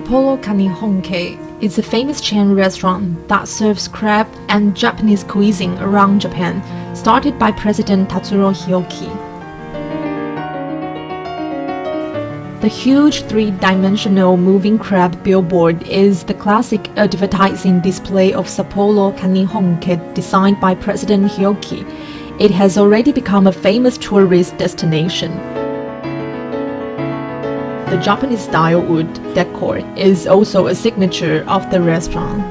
Sapporo Kanihonke is a famous chain restaurant that serves crab and Japanese cuisine around Japan, started by President Tatsuro Hioki. The huge three-dimensional moving crab billboard is the classic advertising display of Sapporo Kanihonke designed by President Hioki. It has already become a famous tourist destination. The Japanese-style wood decor is also a signature of the restaurant.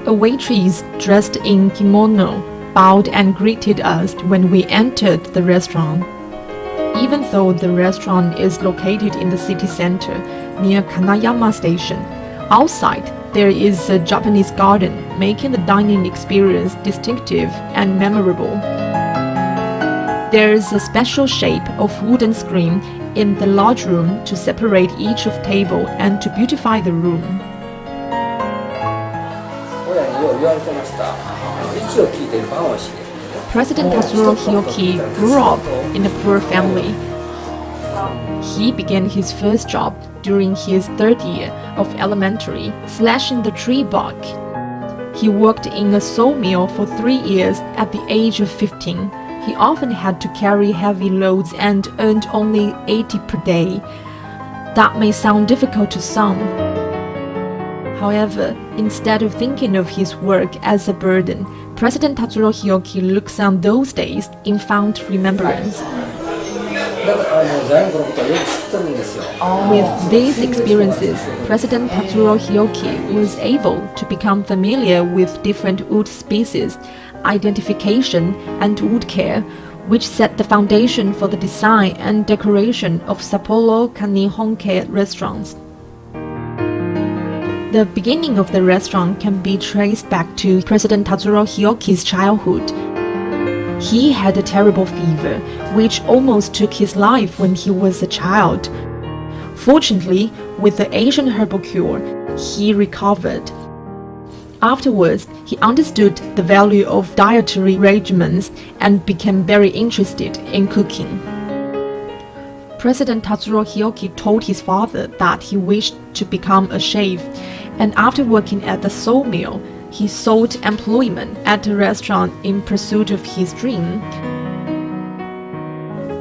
A waitress dressed in kimono bowed and greeted us when we entered the restaurant. Even though the restaurant is located in the city center near Kanayama Station, outside there is a Japanese garden, making the dining experience distinctive and memorable. There is a special shape of wooden screen in the large room to separate each of table and to beautify the room. President Tatsuro Hioki grew up in a poor family. He began his first job during his third year of elementary, slashing the tree bark. He worked in a sawmill for 3 years at the age of 15. He often had to carry heavy loads and earned only 80 per day. That may sound difficult to some. However, instead of thinking of his work as a burden, President Tatsuro Hioki looks on those days in fond remembrance. With these experiences, President Tatsuro Hioki was able to become familiar with different wood species, identification, and wood care, which set the foundation for the design and decoration of Sapporo Kanihonke restaurants. The beginning of the restaurant can be traced back to President Tatsuro Hioki's childhood. He had a terrible fever, which almost took his life when he was a child. Fortunately, with the Asian herbal cure, he recovered. Afterwards, he understood the value of dietary regimens and became very interested in cooking. President Tatsuro Hioki told his father that he wished to become a chef, and after working at the sawmill, he sought employment at a restaurant in pursuit of his dream.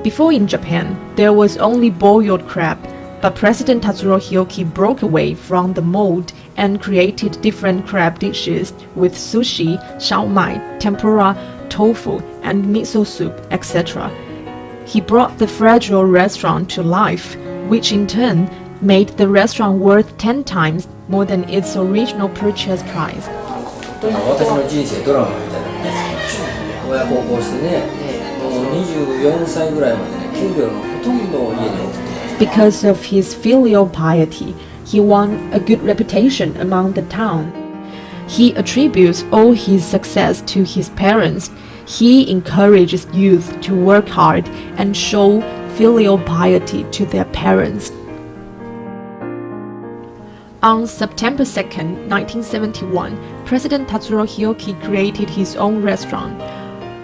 Before in Japan, there was only boiled crab, but President Tatsuro Hioki broke away from the mold and created different crab dishes with sushi, shaomai, tempura, tofu, and miso soup, etc. He brought the fragile restaurant to life, which in turn made the restaurant worth 10 times more than its original purchase price. Because of his filial piety, he won a good reputation among the town. He attributes all his success to his parents. He encourages youth to work hard and show filial piety to their parents. On September 2, 1971, President Tatsuro Hioki created his own restaurant.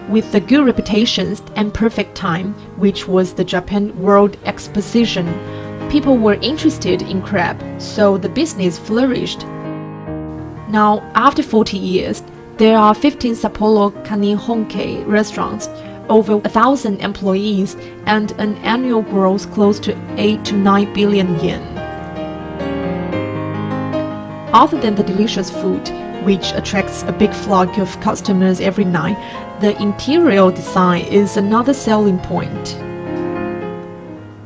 With the good reputations and perfect time, which was the Japan World Exposition, people were interested in crab, so the business flourished. Now, after 40 years, there are 15 Sapporo Kanihonke restaurants, over 1,000 employees, and an annual growth close to 8 to 9 billion yen. Other than the delicious food, which attracts a big flock of customers every night, the interior design is another selling point.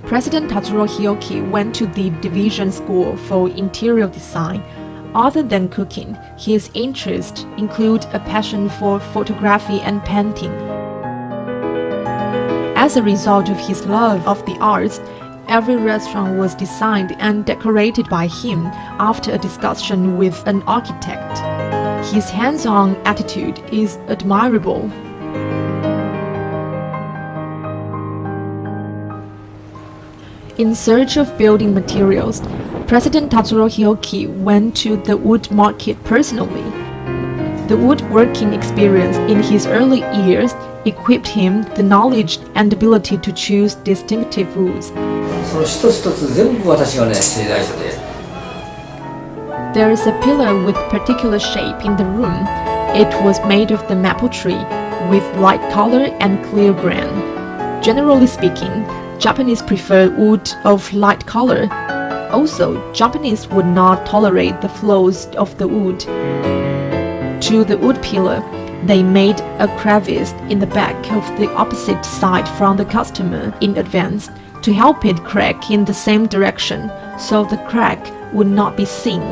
President Tatsuro Hioki went to the Division School for Interior Design. Other than cooking, his interests include a passion for photography and painting. As a result of his love of the arts, every restaurant was designed and decorated by him after a discussion with an architect. His hands-on attitude is admirable. In search of building materials, President Tatsuro Hioki went to the wood market personally. The woodworking experience in his early years equipped him the knowledge and ability to choose distinctive woods. その一つ一つ全部私がね製材所で There is a pillar with particular shape in the room. It was made of the maple tree, with light color and clear grain. Generally speaking, Japanese prefer wood of light color. Also, Japanese would not tolerate the flaws of the wood. To the wood pillar, they made a crevice in the back of the opposite side from the customer in advance to help it crack in the same direction, so the crack would not be seen.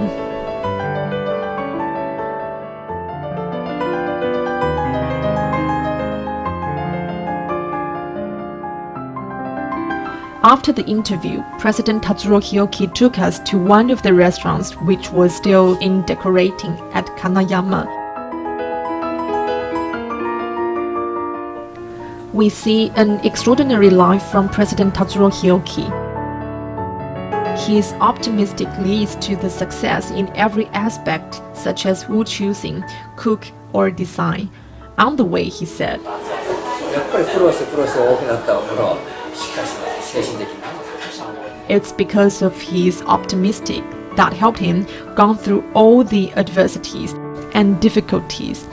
After the interview, President Tatsuro Hiyoki took us to one of the restaurants which was still in decorating at Kanayama. We see an extraordinary life from President Tatsuro Hiyoki. His optimistic leads to the success in every aspect, such as wood choosing, cook, or design. On the way, he said, やっぱりプロして大きなったものをしっかりします精神的に It's because of his optimistic that helped him gone through all the adversities and difficulties.